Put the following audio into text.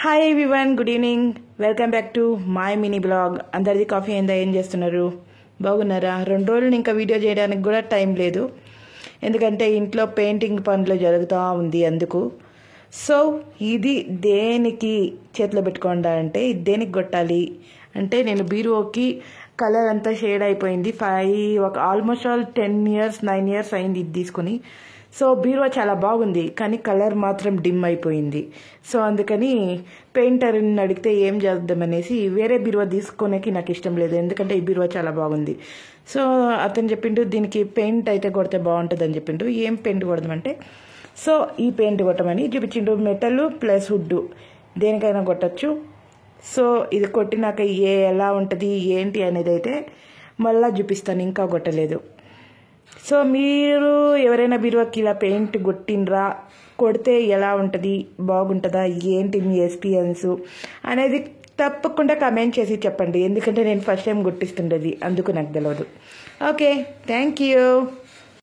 Hi everyone, good evening. Welcome back to my mini blog. అందరిది coffee అయిందా? ఏం చేస్తున్నారు? బాగున్నారా? 2 రోజులు ఇంకా వీడియో చేయడానికి కూడా టైం లేదు, ఎందుకంటే ఇంట్లో పెయింటింగ్ పనులు జరుగుతూ ఉంది. అందుకు సో ఇది దేనికి చేతిలో పెట్టుకోండా అంటే, ఇది దేనికి కొట్టాలి అంటే, నేను బీరువాకి కలర్ అంతా షేడ్ అయిపోయింది. ఆల్మోస్ట్ 10 years 9 years అయింది ఇది తీసుకుని. సో బీరువా చాలా బాగుంది, కానీ కలర్ మాత్రం డిమ్ అయిపోయింది. సో అందుకని పెయింటర్ని అడిగితే ఏం చేద్దామనేసి వేరే బీరువా తీసుకోనేకి నాకు ఇష్టం లేదు, ఎందుకంటే ఈ బీరువా చాలా బాగుంది. సో అతను చెప్పిండు దీనికి పెయింట్ అయితే కొడితే బాగుంటుంది అని చెప్పిండు. ఏం పెయింట్ కొడదామంటే, సో ఈ పెయింట్ కొట్టమని చూపించిండు. మెటల్ ప్లస్ వుడ్ దేనికైనా కొట్టచ్చు. సో ఇది కొట్టినాక ఎలా ఉంటుంది ఏంటి అనేది అయితే మళ్ళీ చూపిస్తాను, ఇంకా కొట్టలేదు. సో మీరు ఎవరైనా బీరువాకి ఇలా పెయింట్ కొట్టినరా, కొడితే ఎలా ఉంటుంది, బాగుంటుందా, ఏంటి మీ ఎక్స్పీరియన్స్ అనేది తప్పకుండా కమెంట్ చేసి చెప్పండి, ఎందుకంటే నేను ఫస్ట్ టైం కొట్టిస్తుండేది, అందుకు నాకు తెలియదు. Okay, thank you.